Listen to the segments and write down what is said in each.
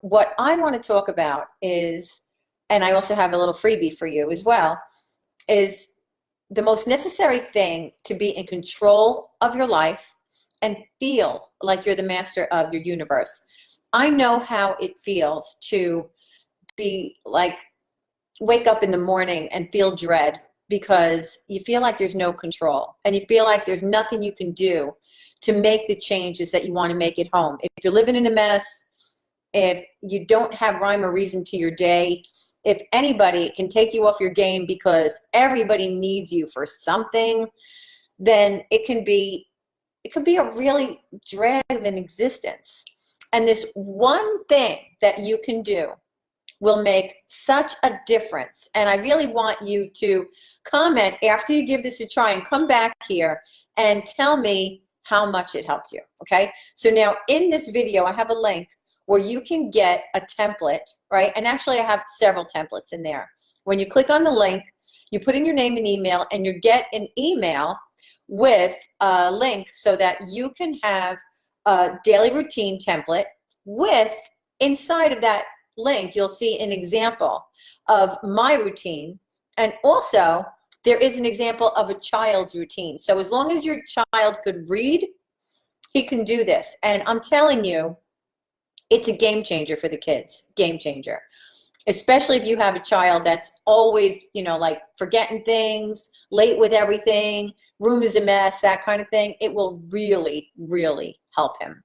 what I want to talk about is, and I also have a little freebie for you as well, is the most necessary thing to be in control of your life and feel like you're the master of your universe. I know how it feels to be like, wake up in the morning and feel dread because you feel like there's no control and you feel like there's nothing you can do to make the changes that you want to make at home. If you're living in a mess, if you don't have rhyme or reason to your day, if anybody can take you off your game because everybody needs you for something, then it could be a really dread of an existence. And this one thing that you can do will make such a difference. And I really want you to comment after you give this a try and come back here and tell me how much it helped you, okay? So now in this video, I have a link where you can get a template, right? And actually I have several templates in there. When you click on the link, you put in your name and email and you get an email with a link so that you can have a daily routine template with, inside of that link, you'll see an example of my routine. And also there is an example of a child's routine. So as long as your child could read, he can do this. And I'm telling you, it's a game changer for the kids, game changer. Especially if you have a child that's always, you know, like forgetting things, late with everything, room is a mess, that kind of thing. It will really, really help him.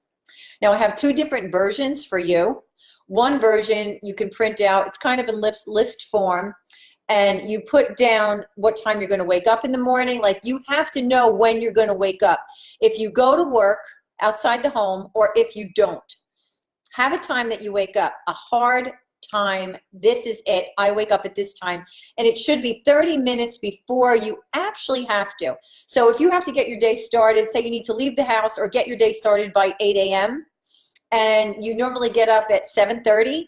Now I have two different versions for you. One version you can print out, it's kind of in list form, and you put down what time you're going to wake up in the morning. Like, you have to know when you're going to wake up. If you go to work outside the home, or if you don't, have a time that you wake up, a hard time. This is it. I wake up at this time, and it should be 30 minutes before you actually have to. So if you have to get your day started, say you need to leave the house or get your day started by 8 a.m., and you normally get up at 7:30,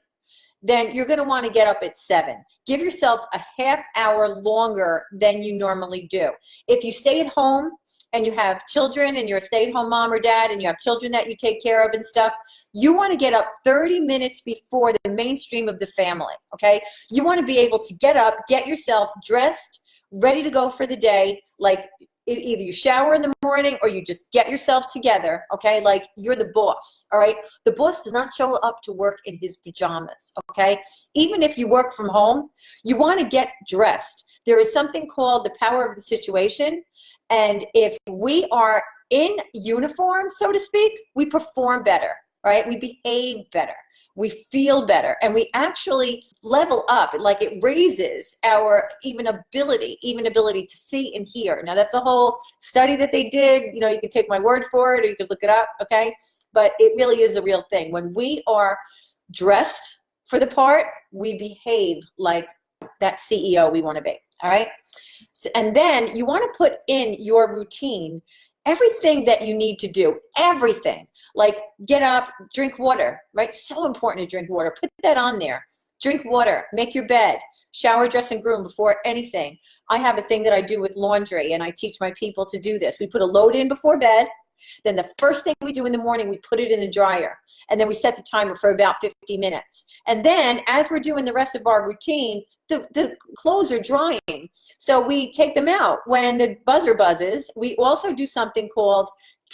then you're going to want to get up at 7. Give yourself a half hour longer than you normally do. If you stay at home and you have children and you're a stay-at-home mom or dad and you have children that you take care of and stuff, you want to get up 30 minutes before the mainstream of the family, okay? You want to be able to get up, get yourself dressed, ready to go for the day, like either you shower in the morning or you just get yourself together, okay? Like, you're the boss, all right? The boss does not show up to work in his pajamas, okay? Even if you work from home, you want to get dressed. There is something called the power of the situation, and if we are in uniform, so to speak, we perform better, right? We behave better, we feel better, and we actually level up. Like, it raises our even ability to see and hear. Now, that's a whole study that they did. You know, you can take my word for it or you can look it up, okay? But it really is a real thing. When we are dressed for the part, we behave like that CEO we want to be, all right? So, and then you want to put in your routine everything that you need to do, everything. Like, get up, drink water, right? So important to drink water. Put that on there. Drink water, make your bed, shower, dress, and groom before anything. I have a thing that I do with laundry, and I teach my people to do this. We put a load in before bed. Then the first thing we do in the morning, we put it in the dryer, and then we set the timer for about 50 minutes. And then as we're doing the rest of our routine, the clothes are drying. So we take them out. When the buzzer buzzes, we also do something called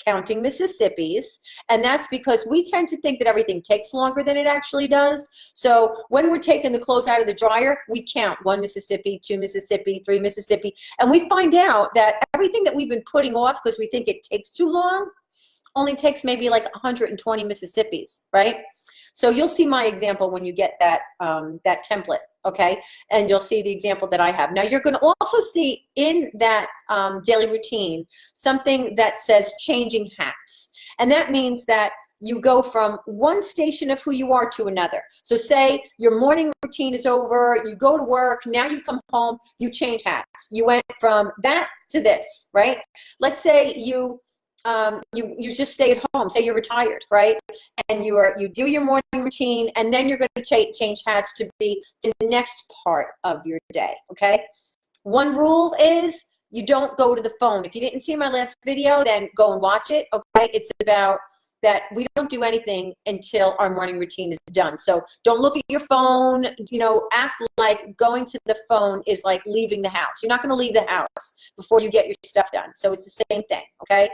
counting Mississippis, and that's because we tend to think that everything takes longer than it actually does. So when we're taking the clothes out of the dryer, we count 1 Mississippi, 2 Mississippi, 3 Mississippi, and we find out that everything that we've been putting off because we think it takes too long only takes maybe like 120 Mississippis, right? So you'll see my example when you get that that template, okay? And you'll see the example that I have. Now, you're going to also see in that daily routine something that says changing hats. And that means that you go from one station of who you are to another. So say your morning routine is over, you go to work, now you come home, you change hats. You went from that to this, right? Let's say you just stay at home, say you're retired, right? And you do your morning routine, and then you're going to change hats to be the next part of your day, okay? One rule is you don't go to the phone. If you didn't see my last video, then go and watch it, okay? It's about that we don't do anything until our morning routine is done. So don't look at your phone, act like going to the phone is like leaving the house. You're not going to leave the house before you get your stuff done. So it's the same thing, okay?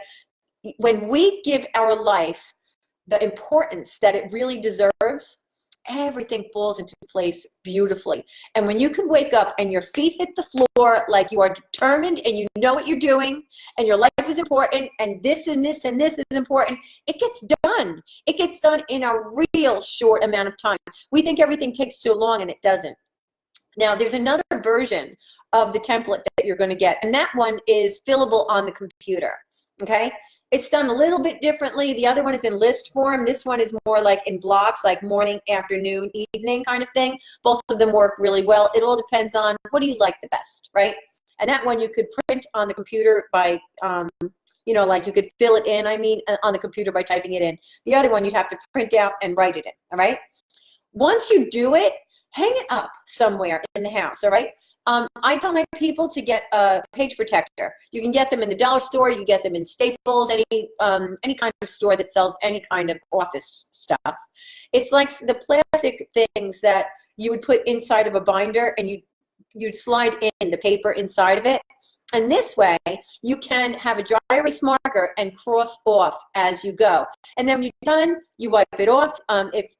When we give our life the importance that it really deserves, everything falls into place beautifully. And when you can wake up and your feet hit the floor like you are determined and you know what you're doing and your life is important and this and this and this is important, it gets done. It gets done in a real short amount of time. We think everything takes too long, and it doesn't. Now, there's another version of the template that you're going to get, and that one is fillable on the computer. Okay, it's done a little bit differently. The other one is in list form. This one is more like in blocks, like morning, afternoon, evening kind of thing. Both of them work really well. It all depends on what do you like the best, right? And that one you could print on the computer by, like you could fill it in, on the computer by typing it in. The other one you'd have to print out and write it in, all right? Once you do it, hang it up somewhere in the house, all right? I tell my people to get a page protector. You can get them in the dollar store. You can get them in Staples, any kind of store that sells any kind of office stuff. It's like the plastic things that you would put inside of a binder, and you'd slide in the paper inside of it. And this way, you can have a dry erase marker and cross off as you go. And then when you're done, you wipe it off.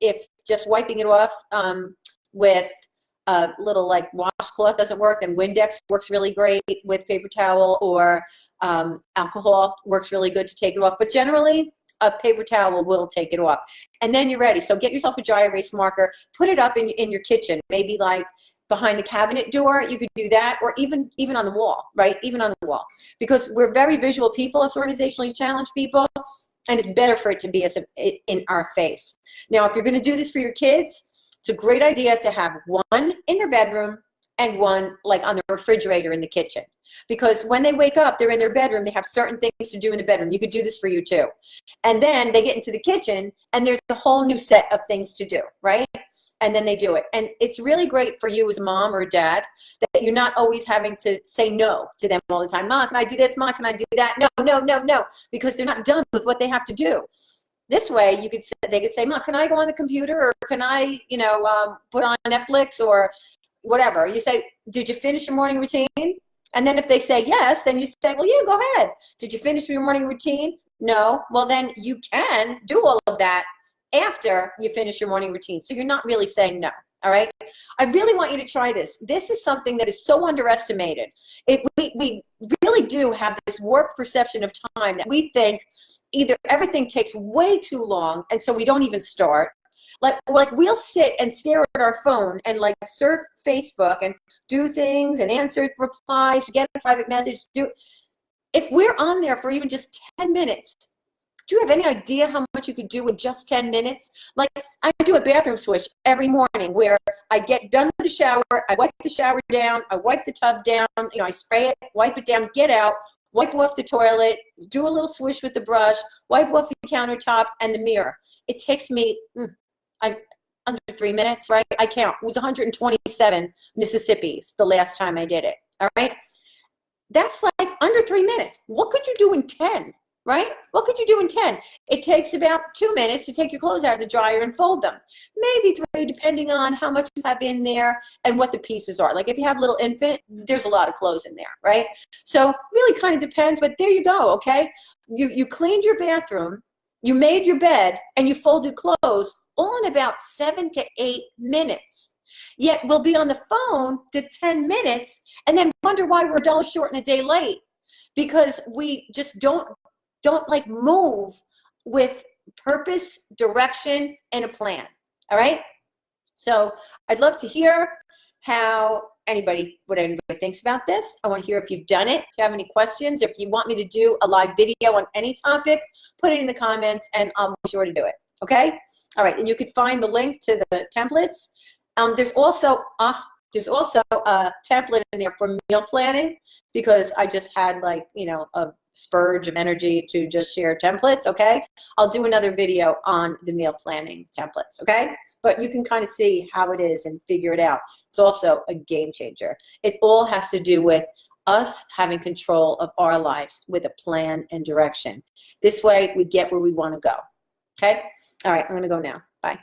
If just wiping it off with a little like washcloth doesn't work, then Windex works really great with paper towel, or alcohol works really good to take it off. But generally, a paper towel will take it off. And then you're ready. So get yourself a dry erase marker, put it up in your kitchen, maybe like behind the cabinet door. You could do that, or even on the wall, right? Even on the wall. Because we're very visual people as organizationally challenged people, and it's better for it to be in our face. Now, if you're going to do this for your kids, it's a great idea to have one in their bedroom and one like on the refrigerator in the kitchen. Because when they wake up, they're in their bedroom, they have certain things to do in the bedroom. You could do this for you too. And then they get into the kitchen and there's a whole new set of things to do, right? And then they do it. And it's really great for you as a mom or a dad that you're not always having to say no to them all the time. Mom, can I do this? Mom, can I do that? No, because they're not done with what they have to do. This way, they could say, Mom, can I go on the computer, or can I, put on Netflix or whatever? You say, did you finish your morning routine? And then if they say yes, then you say, well, yeah, go ahead. Did you finish your morning routine? No. Well, then you can do all of that after you finish your morning routine. So you're not really saying no. All right. I really want you to try this. This is something that is so underestimated. We really do have this warped perception of time that we think either everything takes way too long, and so we don't even start. Like we'll sit and stare at our phone and like surf Facebook and do things and answer replies, get a private message. If we're on there for even just 10 minutes, do you have any idea how much you could do in just 10 minutes? Like, I do a bathroom switch every morning where I get done with the shower, I wipe the shower down, I wipe the tub down, I spray it, wipe it down, get out, wipe off the toilet, do a little swish with the brush, wipe off the countertop and the mirror. It takes me under 3 minutes, right? I count. It was 127 Mississippis the last time I did it, all right? That's like under 3 minutes. What could you do in 10? Right? What could you do in 10? It takes about 2 minutes to take your clothes out of the dryer and fold them. Maybe 3, depending on how much you have in there and what the pieces are. Like if you have a little infant, there's a lot of clothes in there, right? So really kind of depends, but there you go, okay? You cleaned your bathroom, you made your bed, and you folded clothes all in about 7 to 8 minutes. Yet we'll be on the phone to 10 minutes and then wonder why we're $1 short and a day late, because we just don't like move with purpose, direction, and a plan. All right. So I'd love to hear what anybody thinks about this. I want to hear if you've done it. If you have any questions, if you want me to do a live video on any topic, put it in the comments and I'll be sure to do it. Okay. All right. And you can find the link to the templates. There's also a template in there for meal planning, because I just had a spurge of energy to just share templates, okay? I'll do another video on the meal planning templates, okay? But you can kind of see how it is and figure it out. It's also a game changer. It all has to do with us having control of our lives with a plan and direction. This way we get where we want to go. Okay? All right, I'm going to go now. Bye.